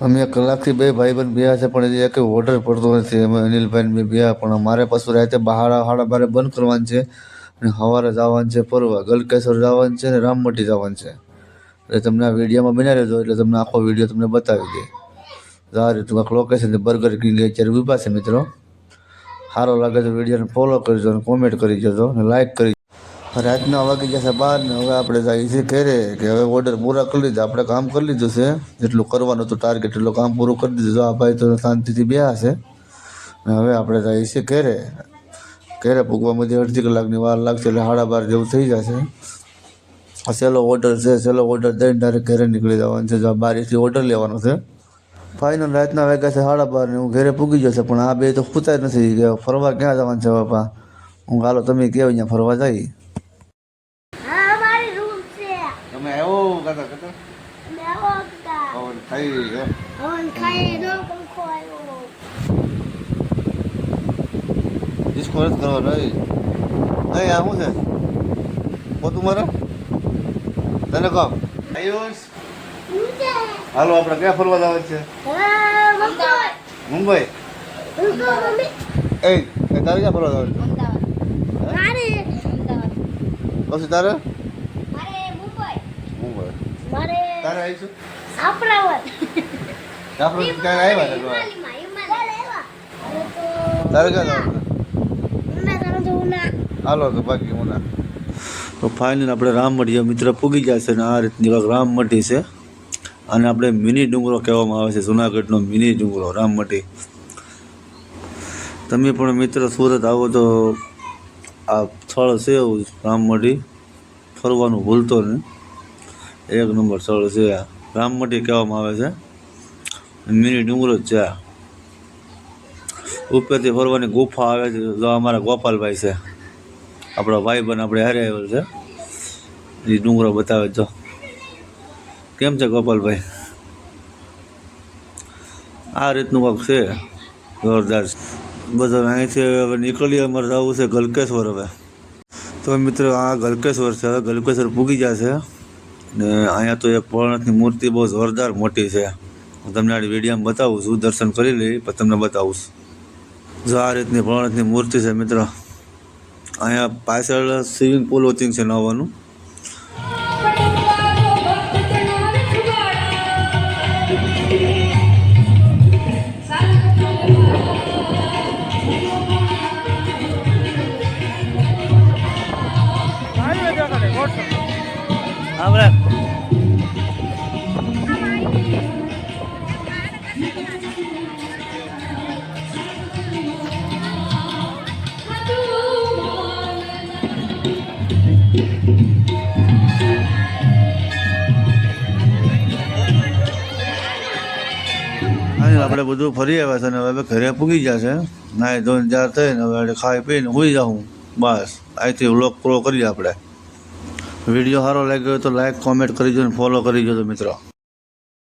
અમે કલાકથી બે ભાઈબંધ બેહ્યા છે પણ હજી એક ઓર્ડર પડતો નથી. અમે અનિલભાઈને બે બેહ્યા પણ મારે પાછું રાતે સાડા બારે બંધ કરવાનું છે અને સવારે જવાનું છે ફરવા. ગલકેશ્વર જવાનું છે ને રામમટી જવાનું છે. એટલે તમને આ વિડીયોમાં બનાવી રહેજો એટલે તમને આખો વિડીયો તમને બતાવી દે. આ રીતનું કાંઈક લોકેશન બર્ગર કિંગ અત્યારે ઊભા છે મિત્રો. સારો લાગે તો વિડીયોને ફોલો કરજો અને કોમેન્ટ કરી જજો અને લાઇક કરી. રાતના વાગી જશે 12 ને હવે આપણે જઈએ છીએ ઘરે કે હવે ઓર્ડર પૂરા કરી લીધા. આપણે કામ કરી લીધું છે જેટલું કરવાનું હતું ટાર્ગેટ એટલું કામ પૂરું કરી દીધું. આ ભાઈ તો શાંતિથી બેહ્યા છે અને હવે આપણે જઈએ છીએ ઘરે. ઘરે પૂગવામાં અડધી કલાકની વાર લાગશે એટલે 12:30 જેવું થઈ જશે. આ સહેલો ઓર્ડર છે. સહેલો ઓર્ડર દઈને ડાયરેક્ટ ઘરે નીકળી જવાનું છે. જો 12 ઓર્ડર લેવાનો છે. ફાઇનલ રાતના વાગ્યા છે 12:30 ને હું ઘરે પૂગી જશે પણ આ બે તો ખૂતા જ નથી કે ફરવા ક્યાં જવાનું છે બાપા. હું હાલો તમે કહો અહીંયા ફરવા જઈએ. તમે આવ્યો કાકા કાકા પવન ખાઈ ડિસ્કો નથી કરવાનો નહીં. આ શું છે પોતું મારે તને કહો આયુષ હાલો આપણે ક્યાં ફરવા જવાનું છે? મુંબઈ. એ તારે ક્યાં ફરવા જવાનું છે? પછી તારે તારે આવીશું ક્યારે આવ્યા તારે ક્યાં જવાનું? હાલો તો બાકી હું ના તો ફાઇનલ આપણે રામમટી મિત્ર પૂગી જાય છે ને આ રીતની વાત રામમટી છે. અને આપણે મિની ડુંગરો કહેવામાં આવે છે. જુનાગઢનો મિની ડુંગરો રામમટી. તમે પણ મિત્ર સુરત આવો તો આ સ્થળ છે એવું રામમટી ફરવાનું ભૂલતો નહીં. એક નંબર સ્થળ છે આ રામમટી કહેવામાં આવે છે. મિની ડુંગરો જ છે. ઉપરથી ફરવાની ગુફા આવે છે. જો અમારા ગોપાલભાઈ છે આપણા ભાઈબંધ આપણે હારે આવેલ છે એ ડુંગરો બતાવે જો. કેમ છે ગોપાલભાઈ? આ રીતનું કાંક છે જોરદાર. બધા અહીંથી હવે નીકળીએ. અમારે જવું છે ગલકેશ્વર. હવે તો મિત્રો આ ગલકેશ્વર છે. હવે ગલકેશ્વર પૂગી જશે ને અહીંયા તો એક ભોળાનાથની મૂર્તિ બહુ જોરદાર મોટી છે. હું તમને આ વિડીયોમાં બતાવું છું. દર્શન કરી લઈ પછી તમને બતાવું છું. જો આ રીતની ભોળાનાથની મૂર્તિ છે મિત્રો. અહીંયા પાછળ સ્વિમિંગ પુલ ઓચિંગ છે નવાનું. આપણે બધું ફરી આવ્યા છે ને હવે ઘરે પૂગી જશે. નાહી ધોઈને તૈયાર થઈને હવે ખાઈ પીને સૂઈ જાઉં. બસ અહીંથી વ્લોગ પૂરો કરીએ આપણે. વિડીયો સારો લાગ્યો હોય તો લાઈક કોમેન્ટ કરી દો ને ફોલો કરી દો મિત્રો.